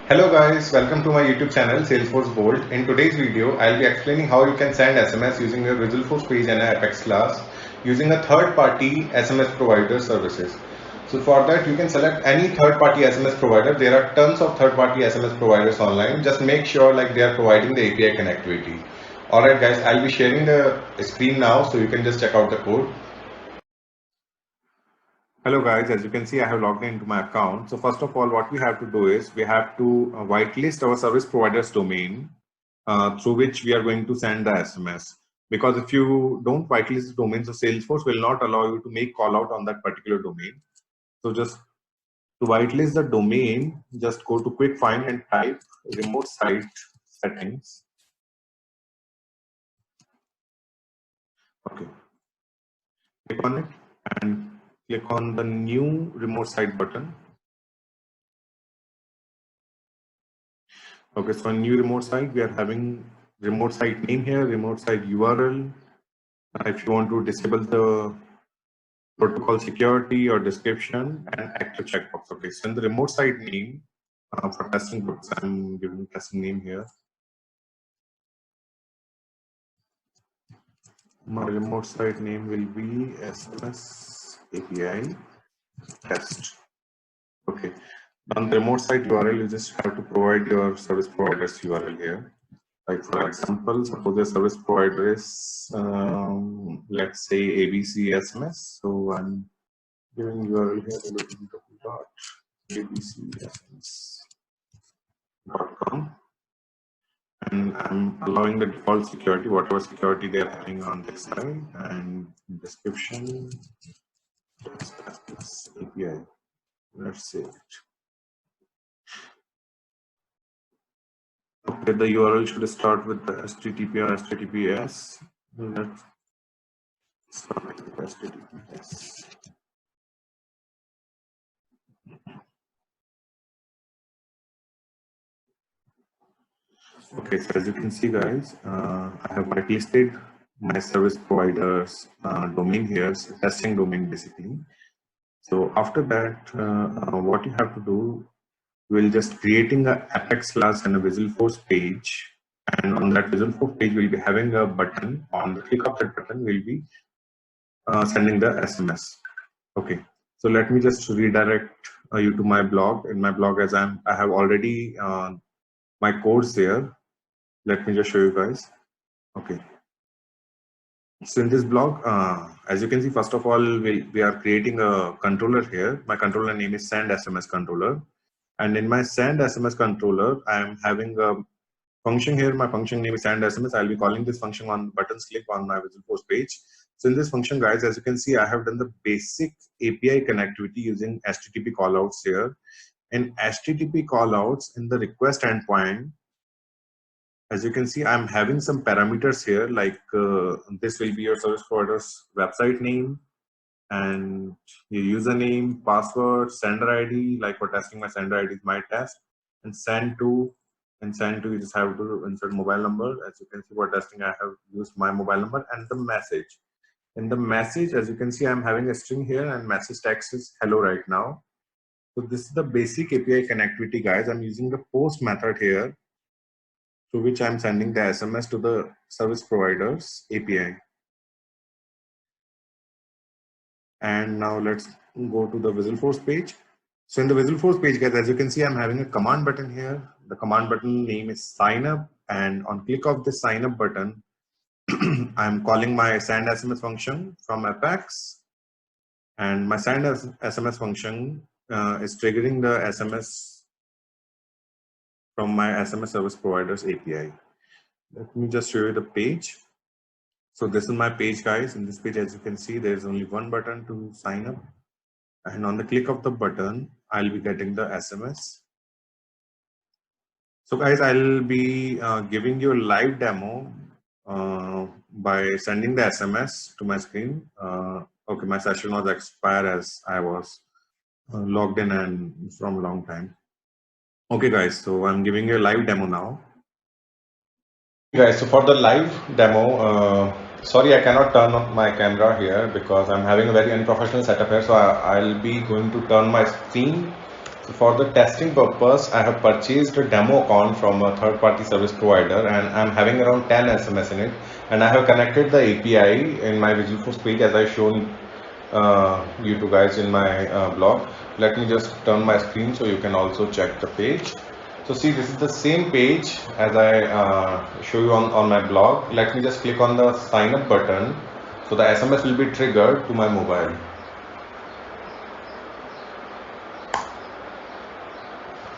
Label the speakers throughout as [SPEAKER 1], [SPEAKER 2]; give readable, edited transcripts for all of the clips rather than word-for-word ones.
[SPEAKER 1] Hello guys, welcome to my YouTube channel Salesforce Bolt. In today's video, I'll be explaining how you can send SMS using your Visualforce page and Apex class using a third-party SMS provider services. So for that, you can select any third-party SMS provider. There are tons of third-party SMS providers online. Just make sure they are providing the API connectivity. Alright guys, I'll be sharing the screen now so you can just check out the code. Hello guys, as you can see I have logged into my account. So first of all what we have to do is we have to whitelist our service provider's domain through which we are going to send the SMS. Because if you don't whitelist the domain, so Salesforce will not allow you to make call out on that particular domain. So just to whitelist the domain, just go to quick find and type remote site settings. Okay, click on it and click on the new remote site button. Okay, so in new remote site, we are having remote site name here, remote site URL. If you want to disable the protocol security or description and active checkbox. Okay, so in the remote site name for testing groups, I'm giving testing name here. My remote site name will be SMS API test. Okay, on the remote site URL, you just have to provide your service provider's URL here. Like for example, suppose the service provider is, let's say ABC SMS. So I'm giving URL here www.abcsms.com, and I'm allowing the default security, whatever security they're having on this side, and description API. Let's save it. Okay, the URL should start with the HTTP or HTTPS. Let's start with HTTPS. Okay, so as you can see, guys, I have whitelisted my service provider's domain here, so testing domain basically. So after that, what you have to do, we'll just creating a Apex class and a Visualforce page, and on that Visualforce page, we'll be having a button. On the click of that button, we'll be sending the SMS. Okay, so let me just redirect you to my blog. In my blog, as I have already my course there. Let me just show you guys. Okay, so in this blog, as you can see, first of all, we are creating a controller here. My controller name is send SMS controller, and in my send SMS controller, I am having a function here. My function name is send SMS. I'll be calling this function on buttons click on my Visualforce page. So in this function, guys, as you can see, I have done the basic API connectivity using HTTP callouts here. In HTTP callouts, in the request endpoint, as you can see, I'm having some parameters here, like this will be your service provider's website name and your username, password, sender ID. Like for testing, my sender ID is my test, and send to. And send to, you just have to insert mobile number. As you can see, for testing, I have used my mobile number and the message. In the message, as you can see, I'm having a string here, and message text is hello right now. So this is the basic API connectivity, guys. I'm using the post method here, through which I'm sending the SMS to the service provider's API. And now let's go to the Visualforce page. So in the Visualforce page, guys, as you can see, I'm having a command button here. The command button name is sign up, and on click of this sign up button, I'm calling my send SMS function from Apex, and my send SMS function is triggering the SMS from my SMS service provider's API. Let me just show you the page. So this is my page, guys. In this page, as you can see, there is only one button to sign up, and on the click of the button, I'll be getting the SMS. So guys, I'll be giving you a live demo by sending the SMS to my screen. Okay, my session was expired as I was logged in and from a long time. Okay guys, so I'm giving you a live demo now. Guys, so for the live demo, sorry I cannot turn on my camera here because I'm having a very unprofessional setup here. So I'll be going to turn my screen So for the testing purpose, I have purchased a demo account from a third-party service provider, and I'm having around 10 SMS in it. And I have connected the API in my Visualforce page, as I shown you two guys in my blog. Let me just turn my screen so you can also check the page. So see, this is the same page as I show you on my blog. Let me just click on the sign up button. So the SMS will be triggered to my mobile.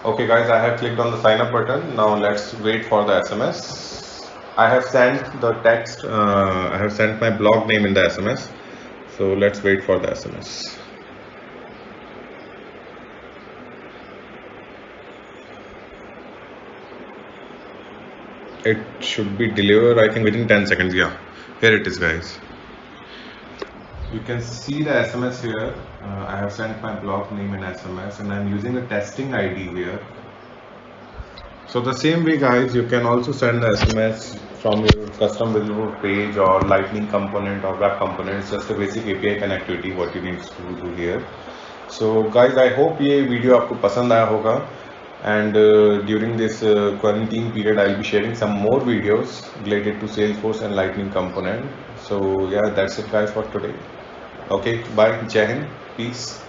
[SPEAKER 1] Okay guys, I have clicked on the sign up button. Now let's wait for the SMS. I have sent the text, I have sent my blog name in the SMS. So let's wait for the SMS. It should be delivered, I think, within 10 seconds. Yeah, here it is, guys. You can see the SMS here. I have sent my blog name in SMS, and I'm using a testing ID here. So the same way, guys, you can also send the SMS from your custom Visualforce page or Lightning component or web component. It's just a basic API connectivity what you need to do here. So guys, I hope ये video आपको पसंद आया होगा. And during this quarantine period, I'll be sharing some more videos related to Salesforce and Lightning component. So yeah, that's it guys for today. Okay, bye, Jai Hind, peace.